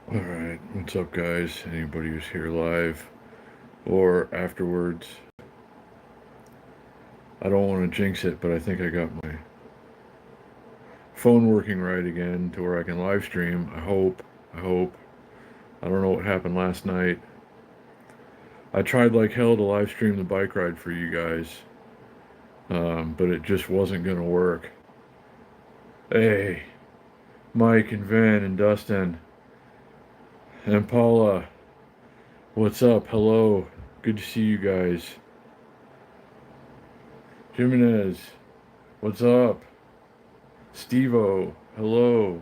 Alright, what's up guys? Anybody who's here live or afterwards. I don't want to jinx it, but I think I got my phone working right again to where I can live stream. I hope. I hope. I don't know what happened last night. I tried like hell to live stream the bike ride for you guys, but it just wasn't going to work. Hey, Mike and Van and Dustin and Paula, what's up? Hello. Good to see you guys. Jimenez, what's up? Steve-O, hello.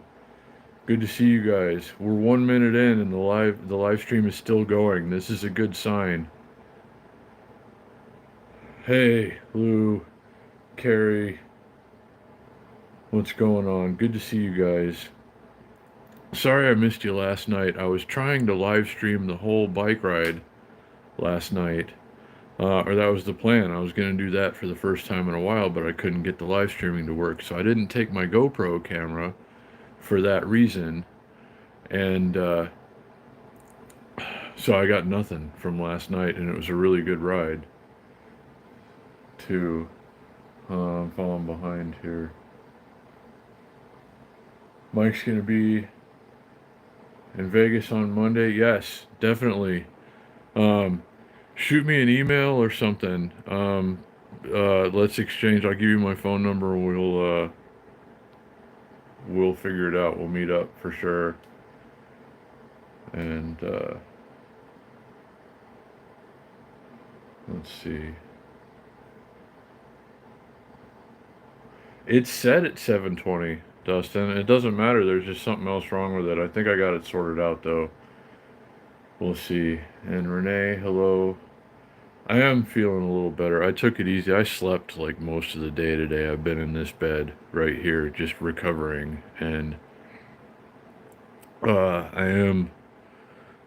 Good to see you guys. We're 1 minute in and the live stream is still going. This is a good sign. Hey, Lou, Carrie, what's going on? Good to see you guys. Sorry I missed you last night. I was trying to live stream the whole bike ride last night. Or that was the plan. I was going to do that for the first time in a while, but I couldn't get the live streaming to work. So I didn't take my GoPro camera for that reason. And so I got nothing from last night, and it was a really good ride. Too. I'm falling behind here. Mike's gonna be in Vegas on Monday. Yes, definitely. Um, Shoot me an email or something. Let's exchange. I'll give you my phone number, and we'll figure it out. We'll meet up for sure. And let's see. It's set at 7:20, Dustin. It doesn't matter. There's just something else wrong with it. I think I got it sorted out though. We'll see. And Renee, hello. I am feeling a little better. I took it easy. I slept like most of the day today. I've been in this bed right here just recovering, and I am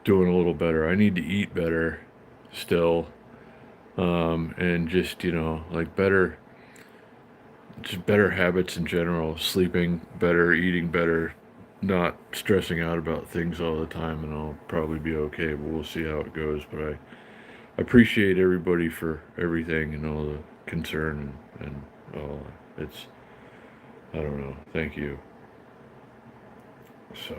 doing a little better. I need to eat better still. And just, like just better habits in general, sleeping better, eating better, not stressing out about things all the time, and I'll probably be okay, but we'll see how it goes. But I appreciate everybody for everything and all the concern and all. It's, I don't know, thank you. So,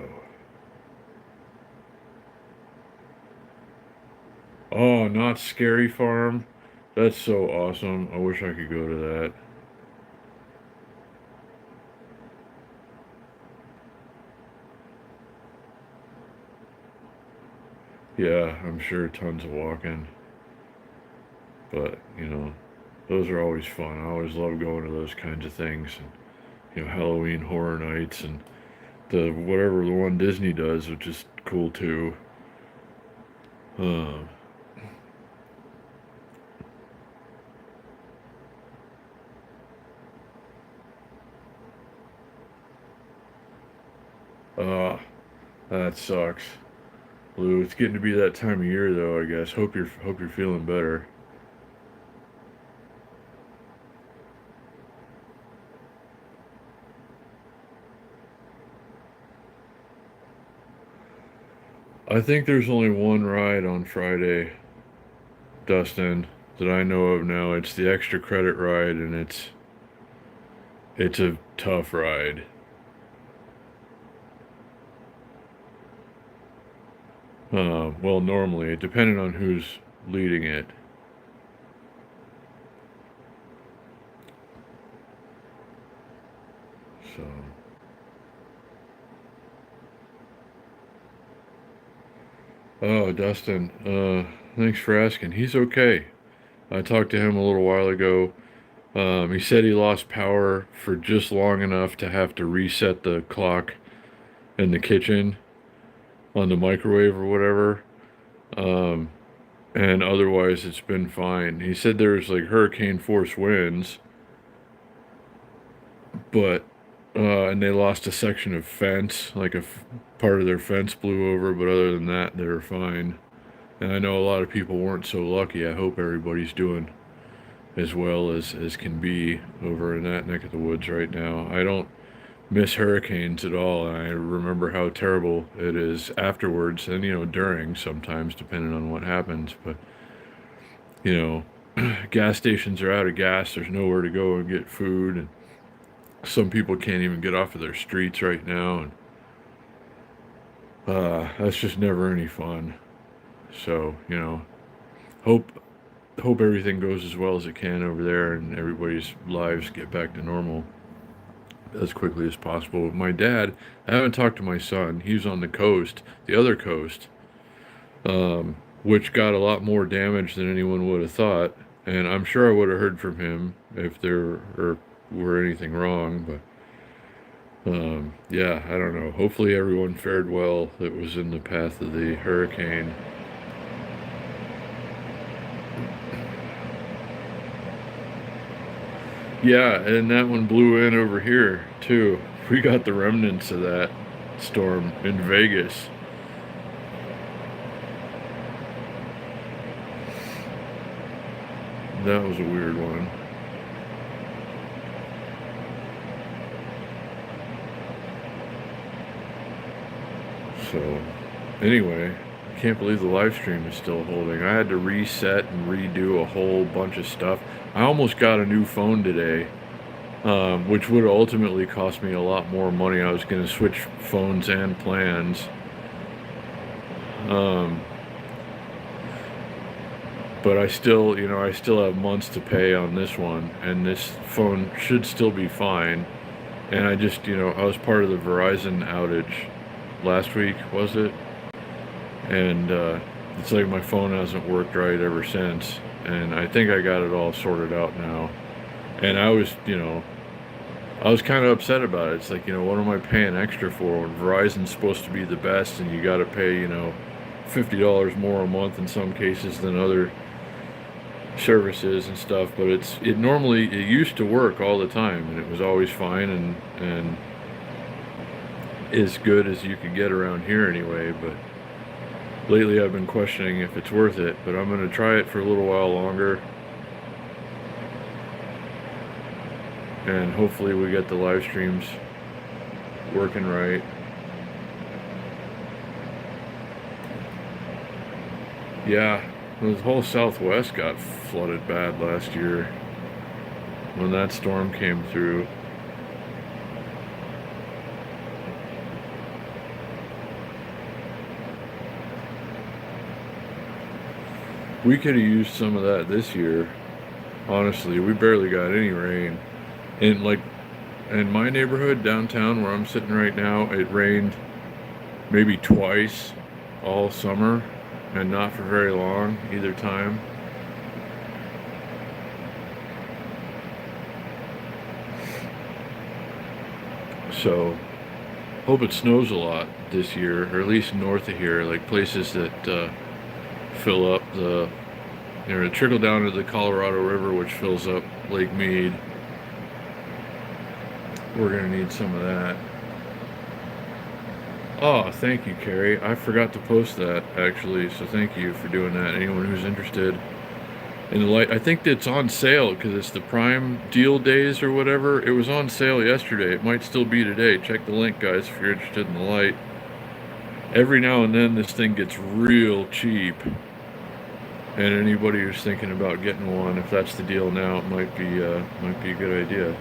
oh, not Scary Farm. That's so awesome. I wish I could go to that. Yeah, I'm sure tons of walking. But, those are always fun. I always love going to those kinds of things. And, Halloween Horror Nights and the whatever the one Disney does, which is cool too. Um, uh, that sucks. Lou, it's getting to be that time of year though, I guess. Hope you're feeling better. I think there's only one ride on Friday, Dustin, that I know of now. It's the extra credit ride, and it's a tough ride. Well, normally, depending on who's leading it. So, oh, Dustin, thanks for asking. He's okay. I talked to him a little while ago. He said he lost power for just long enough to have to reset the clock in the kitchen on the microwave or whatever. Um, and otherwise, it's been fine. He said there was like hurricane force winds, but and they lost a section of fence, like part of their fence blew over, but other than that, they were fine. And I know a lot of people weren't so lucky. I hope everybody's doing as well as can be over in that neck of the woods right now. I don't miss hurricanes at all. And I remember how terrible it is afterwards, and during, sometimes depending on what happens. But gas stations are out of gas. There's nowhere to go and get food, and some people can't even get off of their streets right now, and that's just never any fun. So hope hope everything goes as well as it can over there, and everybody's lives get back to normal as quickly as possible. My dad, I haven't talked to my son. He's on the coast, the other coast, which got a lot more damage than anyone would have thought. And I'm sure I would have heard from him if there were anything wrong. But yeah, I don't know. Hopefully everyone fared well that was in the path of the hurricane. Yeah, and that one blew in over here too. We got the remnants of that storm in Vegas. That was a weird one. So, anyway, I can't believe the live stream is still holding. I had to reset and redo a whole bunch of stuff. I almost got a new phone today, which would ultimately cost me a lot more money. I was going to switch phones and plans. But I still have months to pay on this one, and this phone should still be fine. And I just, I was part of the Verizon outage last week, was it? And it's like my phone hasn't worked right ever since. And I think I got it all sorted out now. And I was kind of upset about it. It's like, what am I paying extra for when Verizon's supposed to be the best, and you got to pay, $50 more a month in some cases than other services and stuff. But it used to work all the time, and it was always fine and as good as you could get around here anyway. But lately I've been questioning if it's worth it, but I'm going to try it for a little while longer, and hopefully we get the live streams working right. Yeah, the whole Southwest got flooded bad last year when that storm came through. We could have used some of that this year. Honestly, we barely got any rain. And like in my neighborhood downtown where I'm sitting right now, it rained maybe twice all summer, and not for very long either time. So hope it snows a lot this year, or at least north of here, like places that fill up trickle down to the Colorado River, which fills up Lake Mead. We're gonna need some of that. Oh, thank you, Carrie. I forgot to post that, actually, so thank you for doing that. Anyone who's interested in the light, I think it's on sale because it's the Prime deal days or whatever. It was on sale yesterday. It might still be today. Check the link, guys, if you're interested in the light. Every now and then this thing gets real cheap, and anybody who's thinking about getting one, if that's the deal now, it might be a good idea.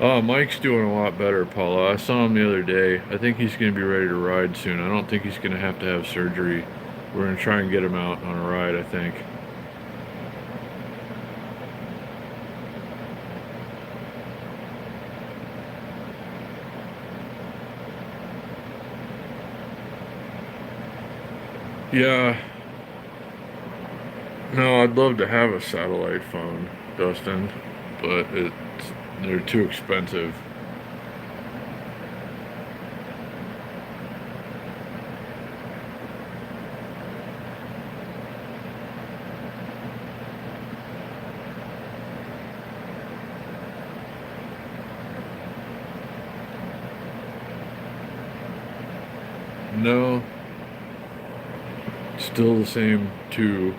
Oh, Mike's doing a lot better, Paula. I saw him the other day. I think he's going to be ready to ride soon. I don't think he's going to have surgery. We're going to try and get him out on a ride, I think. Yeah. No, I'd love to have a satellite phone, Dustin, but they're too expensive. No, still the same two.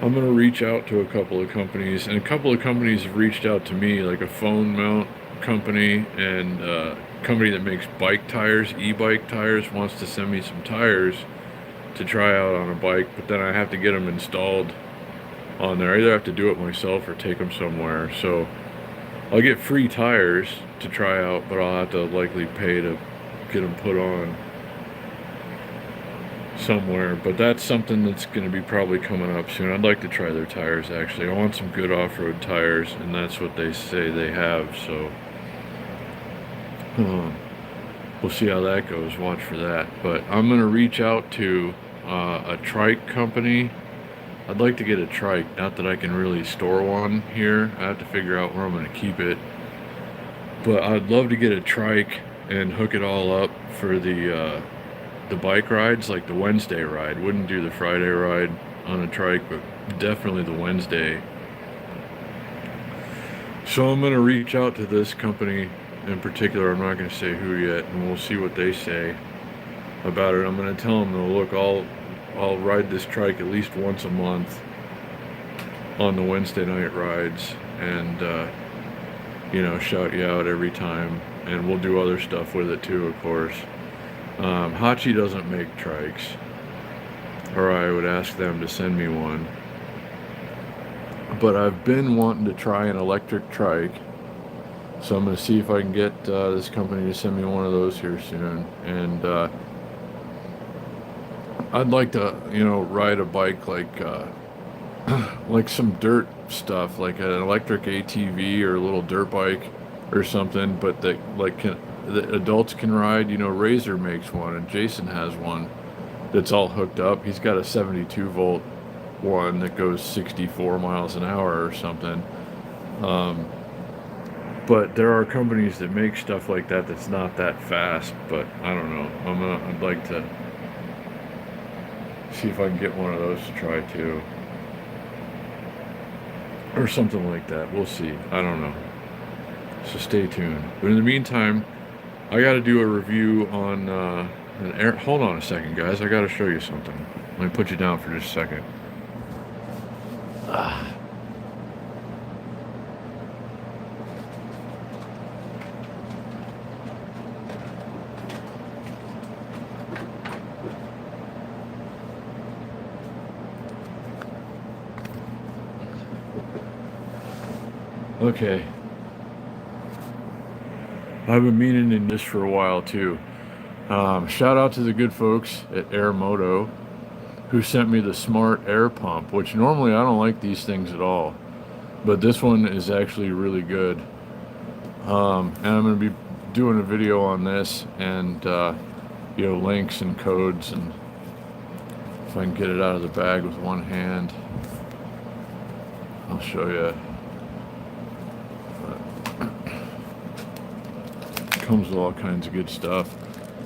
I'm going to reach out to a couple of companies, and a couple of companies have reached out to me, like a phone mount company and a company that makes bike tires, e-bike tires, wants to send me some tires to try out on a bike, but then I have to get them installed on there. I either have to do it myself or take them somewhere. So I'll get free tires to try out, but I'll have to likely pay to get them put on somewhere. But that's something that's going to be probably coming up soon. I'd like to try their tires, actually. I want some good off-road tires, and that's what they say they have. So we'll see how that goes. Watch for that. But I'm going to reach out to a trike company. I'd like to get a trike. Not that I can really store one here. I have to figure out where I'm going to keep it. But I'd love to get a trike and hook it all up for the bike rides, like the Wednesday ride. Wouldn't do the Friday ride on a trike, but definitely the Wednesday. So I'm going to reach out to this company in particular. I'm not going to say who yet, and we'll see what they say about it. I'm going to tell them, though, look, I'll ride this trike at least once a month on the Wednesday night rides, and shout you out every time, and we'll do other stuff with it too, of course. Hachi doesn't make trikes, or I would ask them to send me one. But I've been wanting to try an electric trike, so I'm going to see if I can get this company to send me one of those here soon. And I'd like to, ride a bike like some dirt stuff, like an electric ATV or a little dirt bike or something, but that the adults can ride. Razor makes one, and Jason has one that's all hooked up. He's got a 72 volt one that goes 64 miles an hour or something. But there are companies that make stuff like that that's not that fast, but I don't know. I'd like to see if I can get one of those to try too. Or something like that. We'll see. I don't know. So stay tuned. But in the meantime, I got to do a review on an air. Hold on a second, guys. I got to show you something. Let me put you down for just a second. Okay. I've been meaning to do this for a while too. Shout out to the good folks at Airmoto who sent me the Smart Air Pump, which normally I don't like these things at all, but this one is actually really good. And I'm going to be doing a video on this, and links and codes, and if I can get it out of the bag with one hand, I'll show you. Comes with all kinds of good stuff.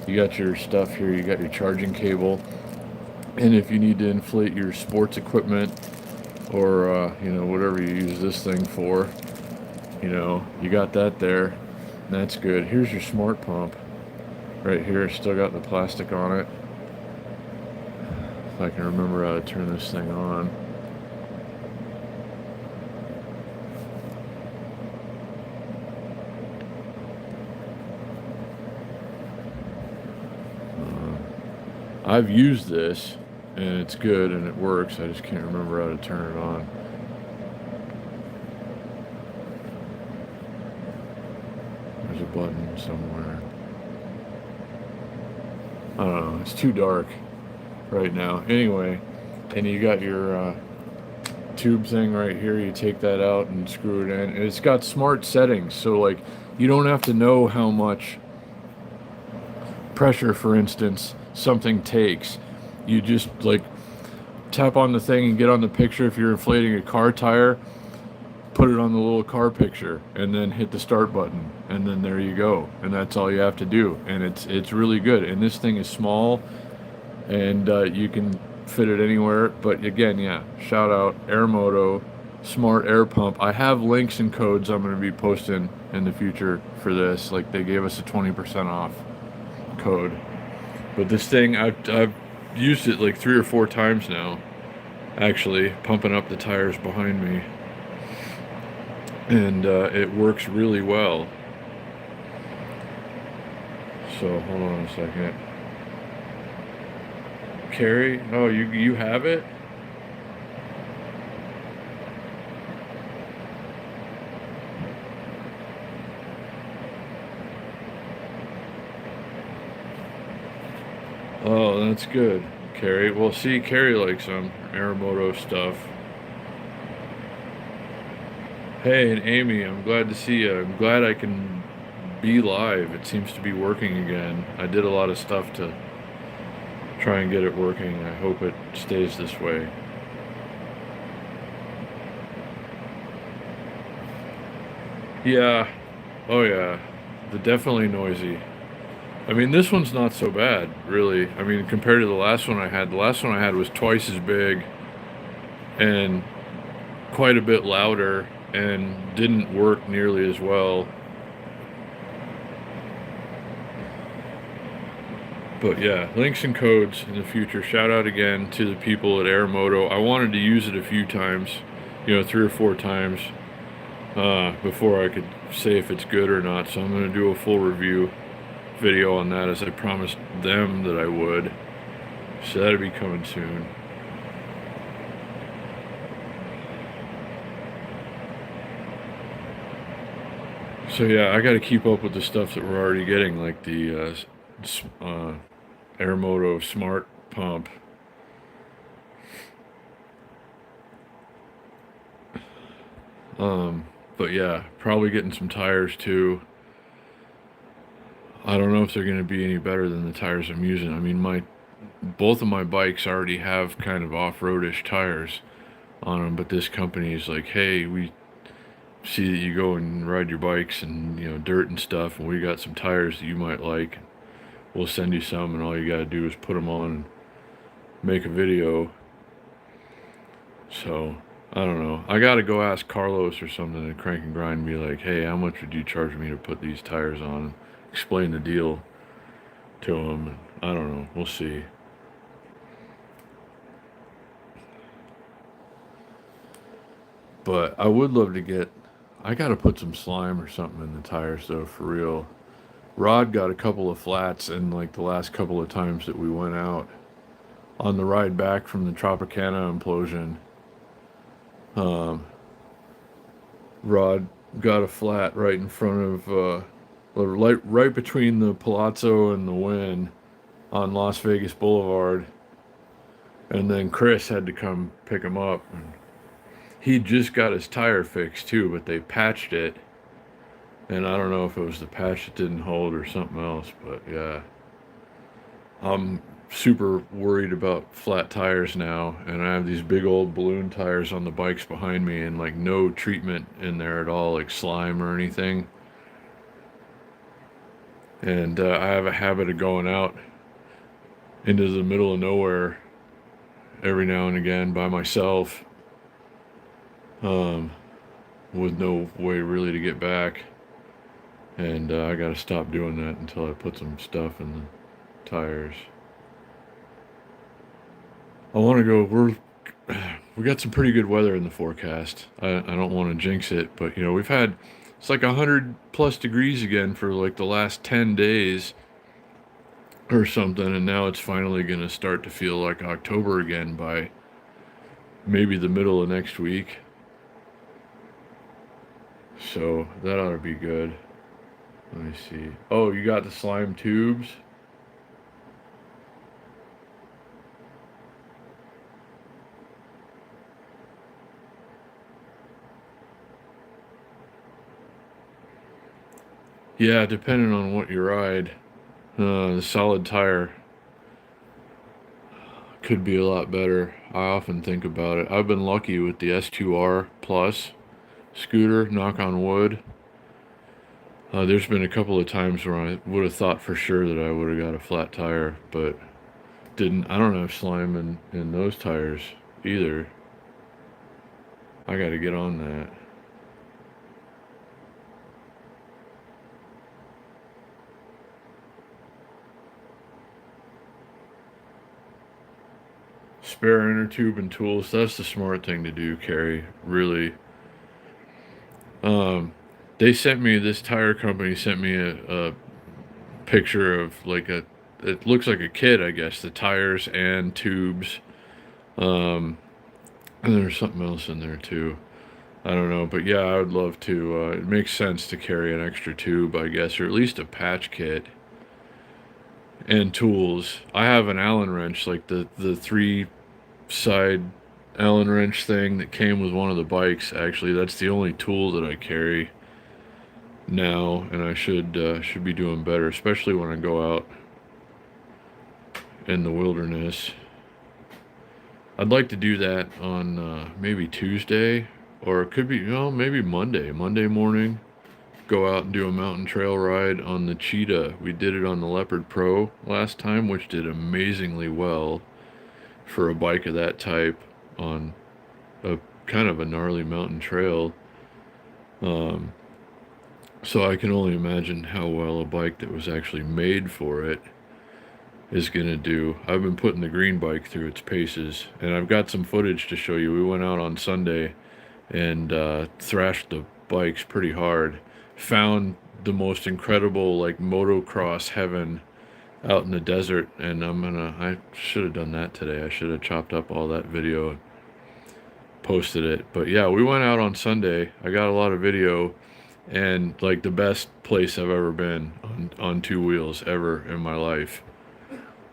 You got your stuff here, you got your charging cable, and if you need to inflate your sports equipment or whatever you use this thing for, you got that there. That's good. Here's your smart pump right here. Still got the plastic on it. If I can remember how to turn this thing on. I've used this, and it's good, and it works. I just can't remember how to turn it on. There's a button somewhere. I don't know. It's too dark right now. Anyway, and you got your tube thing right here. You take that out and screw it in. And it's got smart settings, so like you don't have to know how much pressure, for instance, something takes. You just like tap on the thing and get on the picture. If you're inflating a car tire, put it on the little car picture and then hit the start button, and then there you go, and that's all you have to do. And it's really good. And this thing is small, and you can fit it anywhere. But again, yeah, shout out Airmoto Smart Air Pump. I have links and codes I'm going to be posting in the future for this. Like, they gave us a 20% off code. But this thing, I've used it like 3 or 4 times now, actually, pumping up the tires behind me. And it works really well. So hold on a second. Carrie, oh, you have it? Oh, that's good, Carrie. Well, see, Carrie likes some Aeromoto stuff. Hey, and Amy, I'm glad to see you. I'm glad I can be live. It seems to be working again. I did a lot of stuff to try and get it working. I hope it stays this way. Yeah. Oh, yeah. The definitely noisy. I mean, this one's not so bad, really. I mean, compared to the last one I had, the last one I had was twice as big and quite a bit louder and didn't work nearly as well. But yeah, links and codes in the future. Shout out again to the people at Aeromoto. I wanted to use it a few times, 3 or 4 times, before I could say if it's good or not. So I'm going to do a full review video on that as I promised them that I would. So that'll be coming soon. So yeah, I got to keep up with the stuff that we're already getting, like the Aeromoto Smart Pump. But yeah, probably getting some tires too. I don't know if they're going to be any better than the tires I'm using. I mean, both of my bikes already have kind of off-roadish tires on them, but this company is like, hey, we see that you go and ride your bikes and, dirt and stuff, and we got some tires that you might like. We'll send you some, and all you got to do is put them on and make a video. So, I don't know. I got to go ask Carlos or something at Crank and Grind and be like, hey, how much would you charge me to put these tires on? Explain the deal to him. I don't know. We'll see. But I would love to get... I got to put some slime or something in the tires, though, for real. Rod got a couple of flats in, like, the last couple of times that we went out. On the ride back from the Tropicana implosion, Rod got a flat right in front of, right between the Palazzo and the Wynn on Las Vegas Boulevard. And then Chris had to come pick him up. And he just got his tire fixed too, but they patched it. And I don't know if it was the patch that didn't hold or something else, but yeah. I'm super worried about flat tires now, and I have these big old balloon tires on the bikes behind me and like no treatment in there at all, like slime or anything. And I have a habit of going out into the middle of nowhere every now and again by myself, with no way really to get back. And I got to stop doing that until I put some stuff in the tires. I want to go. We got some pretty good weather in the forecast. I don't want to jinx it, but we've had, it's like 100+ degrees again for like the last 10 days or something, and now it's finally going to start to feel like October again by maybe the middle of next week. So that ought to be good. Let me see. Oh, you got the slime tubes? Yeah, depending on what you ride. The solid tire could be a lot better. I often think about it. I've been lucky with the S2R Plus scooter, knock on wood. There's been a couple of times where I would have thought for sure that I would have got a flat tire, but didn't. I don't have slime in those tires either. I got to get on that. spare inner tube and tools. That's the smart thing to do, Carrie. Really. Um, they sent me, this tire company sent me a picture of like a, it looks like a kit, I guess, the tires and tubes. Um, and there's something else in there too. I don't know, but yeah, I would love to. It makes sense to carry an extra tube, I guess, or at least a patch kit and tools. I have an Allen wrench, like the three side Allen wrench thing that came with one of the bikes. Actually, that's the only tool that I carry now, and I should be doing better, especially when I go out in the wilderness. I'd like to do that on maybe Tuesday, or it could be, maybe Monday morning. Go out and do a mountain trail ride on the Cheetah. We did it on the Leopard Pro last time, which did amazingly well for a bike of that type on a kind of a gnarly mountain trail. Um, so I can only imagine how well a bike that was actually made for it is going to do. I've been putting the green bike through its paces, and I've got some footage to show you. We went out on Sunday and thrashed the bikes pretty hard. Found the most incredible, like, motocross heaven out in the desert, and I should have done that today. I should have chopped up all that video and posted it. But yeah, we went out on Sunday. I got a lot of video, and like the best place I've ever been on two wheels ever in my life.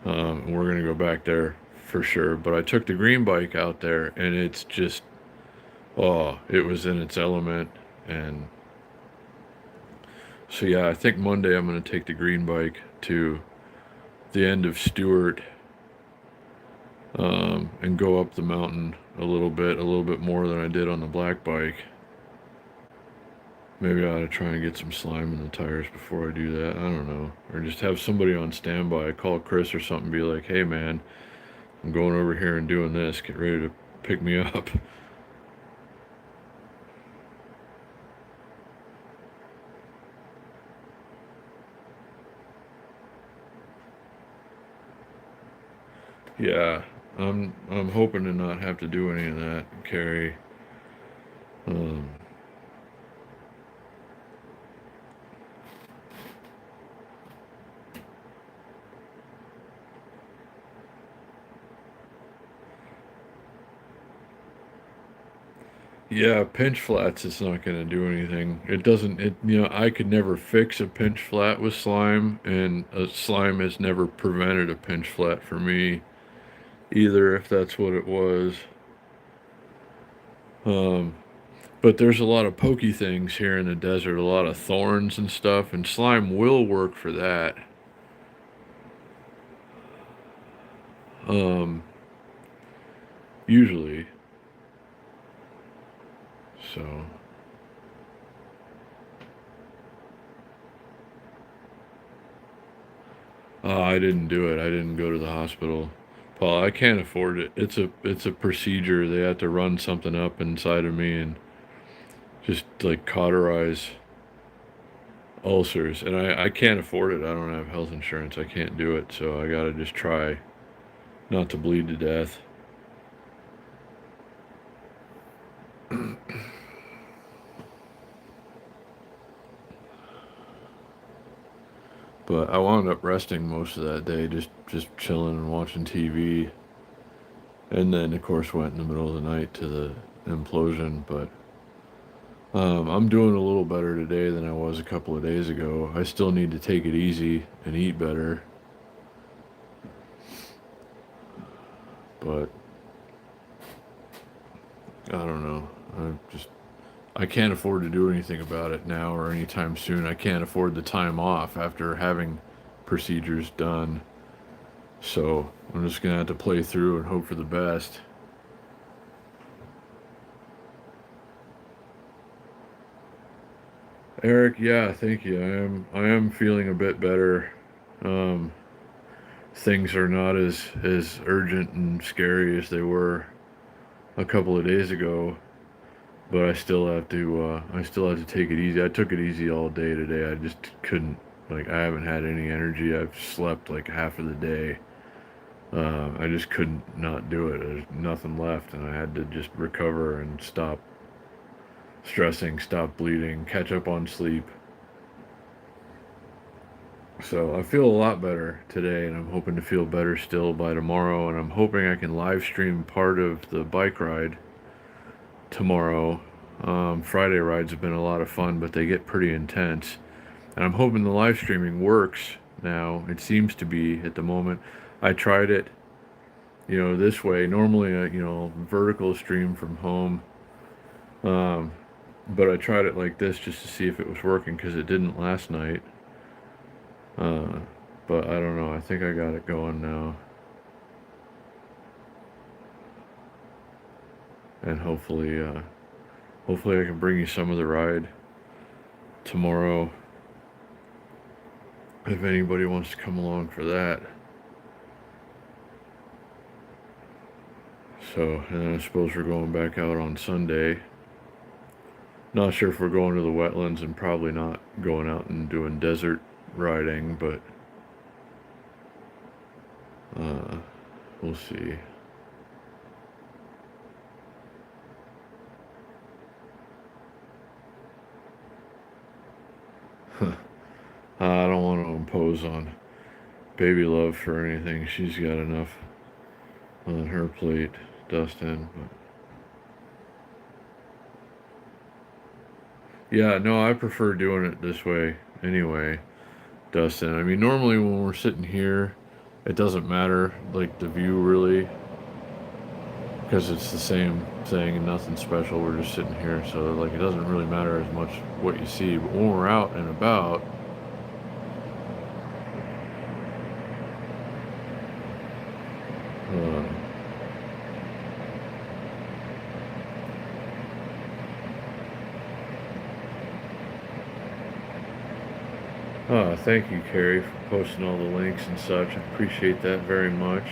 And we're gonna go back there for sure. But I took the green bike out there, and it's just, oh, it was in its element. And so yeah, I think Monday I'm gonna take the green bike to the end of Stewart, and go up the mountain a little bit more than I did on the black bike. Maybe I ought to try and get some slime in the tires before I do that. I don't know. Or just have somebody on standby. Call Chris or something, be like, hey man, I'm going over here and doing this. Get ready to pick me up. Yeah, I'm hoping to not have to do any of that, Carrie. Um, Yeah, pinch flats, it's not going to do anything. It doesn't, I could never fix a pinch flat with slime, and slime has never prevented a pinch flat for me either, if that's what it was. Um, but there's a lot of pokey things here in the desert, a lot of thorns and stuff, and slime will work for that. Um, Usually. So. I didn't do it. I didn't go to the hospital. Paul, I can't afford it. It's a procedure. They have to run something up inside of me and just like cauterize ulcers. And I can't afford it. I don't have health insurance. I can't do it. So I gotta just try not to bleed to death. But I wound up resting most of that day, just chilling and watching TV. And then, of course, went in the middle of the night to the implosion. But I'm doing a little better today than I was a couple of days ago. I still need to take it easy and eat better. But I don't know. I can't afford to do anything about it now or anytime soon. I can't afford the time off after having procedures done. So I'm just gonna have to play through and hope for the best. Eric, yeah, thank you. I am feeling a bit better. Um, Things are not as urgent and scary as they were a couple of days ago, but I still have to take it easy. I took it easy all day today. I just couldn't, like, I haven't had any energy. I've slept like half of the day. I just couldn't not do it. There's nothing left, and I had to just recover and stop stressing, stop bleeding, catch up on sleep. So I feel a lot better today, and I'm hoping to feel better still by tomorrow. And I'm hoping I can live stream part of the bike ride tomorrow. Friday rides have been a lot of fun, but they get pretty intense. And I'm hoping the live streaming works now. It seems to be at the moment. I tried it, this way. Normally, vertical stream from home. But I tried it like this just to see if it was working because it didn't last night. But I don't know. I think I got it going now. And hopefully I can bring you some of the ride tomorrow if anybody wants to come along for that. So, and then I suppose we're going back out on Sunday. Not sure if we're going to the wetlands, and probably not going out and doing desert riding, but we'll see. I don't want to impose on Baby Love for anything. She's got enough on her plate, Dustin. But yeah, no, I prefer doing it this way anyway, Dustin. I mean, normally when we're sitting here, it doesn't matter, like, the view really, because it's the same thing and nothing special. We're just sitting here, so, like, it doesn't really matter as much what you see. But when we're out and about, thank you, Carrie, for posting all the links and such. I appreciate that very much.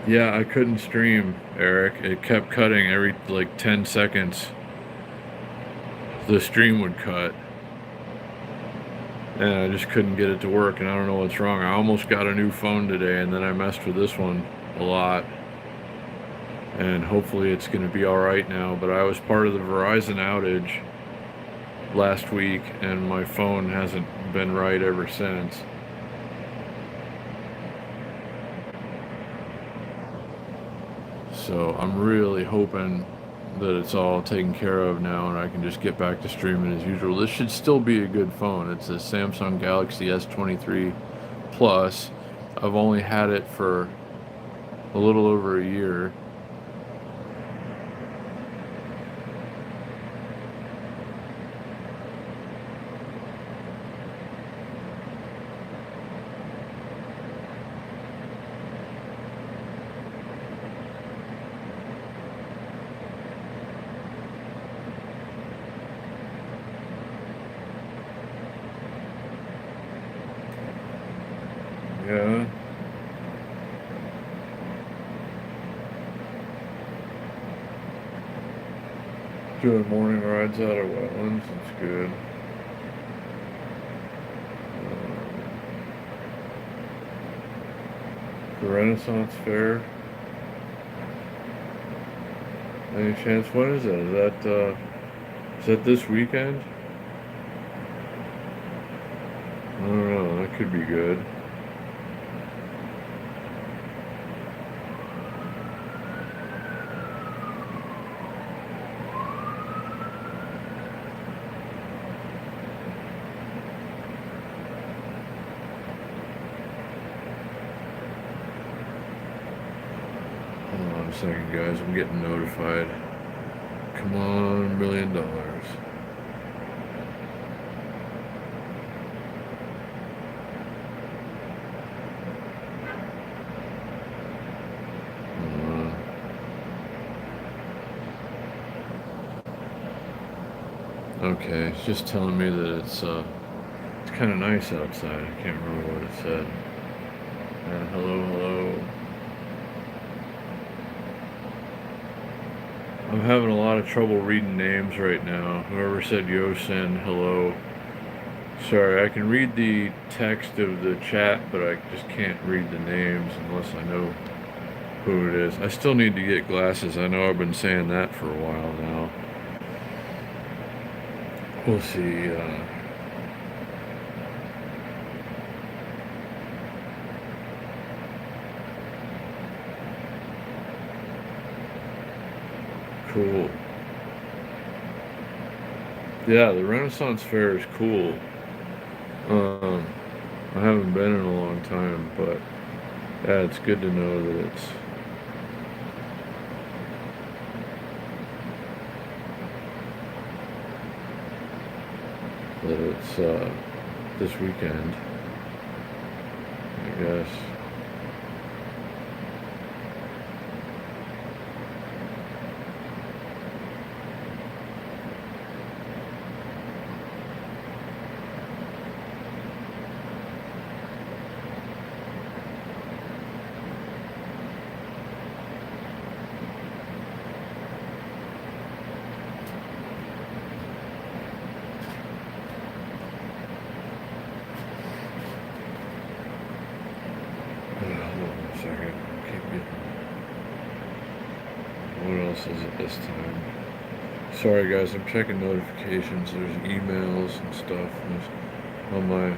Yeah, I couldn't stream, Eric. It kept cutting every, like, 10 seconds. The stream would cut. And I just couldn't get it to work, and I don't know what's wrong. I almost got a new phone today, and then I messed with this one a lot. And hopefully it's going to be alright now. But I was part of the Verizon outage last week, and my phone hasn't been right ever since. So I'm really hoping that it's all taken care of now and I can just get back to streaming as usual. This should still be a good phone. It's a Samsung Galaxy S23 Plus. I've only had it for a little over a year. Yeah. Doing morning rides out of wetlands, it's good. The Renaissance Fair. Any chance? When is that? Is that this weekend? I don't know. That could be good. Hold on a second, guys. I'm getting notified. Come on, $1 million. Okay, it's just telling me that it's kind of nice outside. I can't remember what it said. Hello, hello. I'm having a lot of trouble reading names right now. Whoever said Yosin, hello. Sorry, I can read the text of the chat, but I just can't read the names unless I know who it is. I still need to get glasses. I know I've been saying that for a while now. We'll see. Cool. Yeah, the Renaissance Fair is cool. I haven't been in a long time, but yeah, it's good to know that it's this weekend, I guess. Hold on a second. Keep getting. What else is it this time? Sorry guys, I'm checking notifications. There's emails and stuff on my,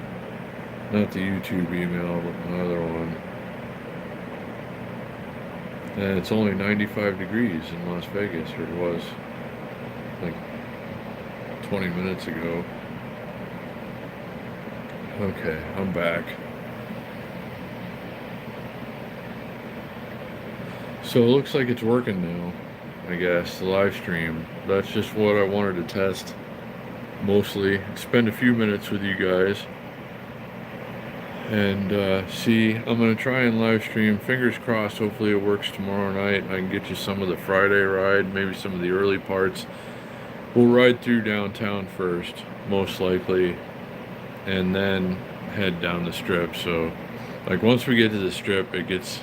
not the YouTube email, but my other one. And it's only 95 degrees in Las Vegas, or it was like 20 minutes ago. Okay, I'm back. So it looks like it's working now, I guess, the live stream. That's just what I wanted to test, mostly. Spend a few minutes with you guys and see. I'm going to try and live stream. Fingers crossed, hopefully it works tomorrow night. I can get you some of the Friday ride, maybe some of the early parts. We'll ride through downtown first, most likely, and then head down the strip. So, like, once we get to the strip, it gets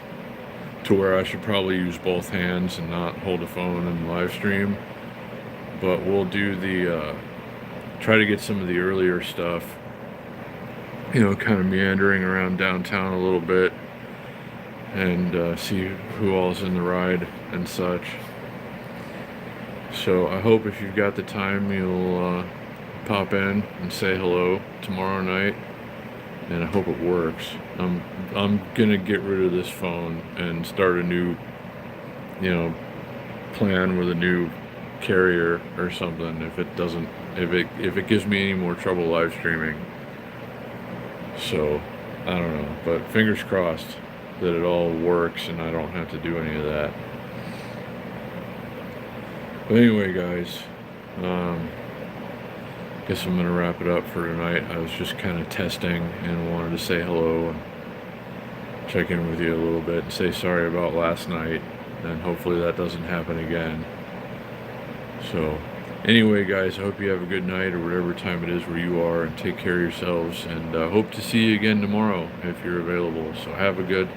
to where I should probably use both hands and not hold a phone and live stream. But we'll do try to get some of the earlier stuff, kind of meandering around downtown a little bit and see who all's in the ride and such. So I hope if you've got the time, you'll pop in and say hello tomorrow night. And I hope it works. I'm gonna get rid of this phone and start a new, plan with a new carrier or something. If it gives me any more trouble live streaming. So I don't know, but fingers crossed that it all works and I don't have to do any of that. But anyway, guys. Guess I'm gonna wrap it up for tonight. I was just kind of testing and wanted to say hello and check in with you a little bit and say sorry about last night, and hopefully that doesn't happen again. So anyway, guys, I hope you have a good night or whatever time it is where you are, and take care of yourselves, and hope to see you again tomorrow if you're available. So have a good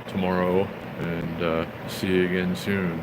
tomorrow, and see you again soon.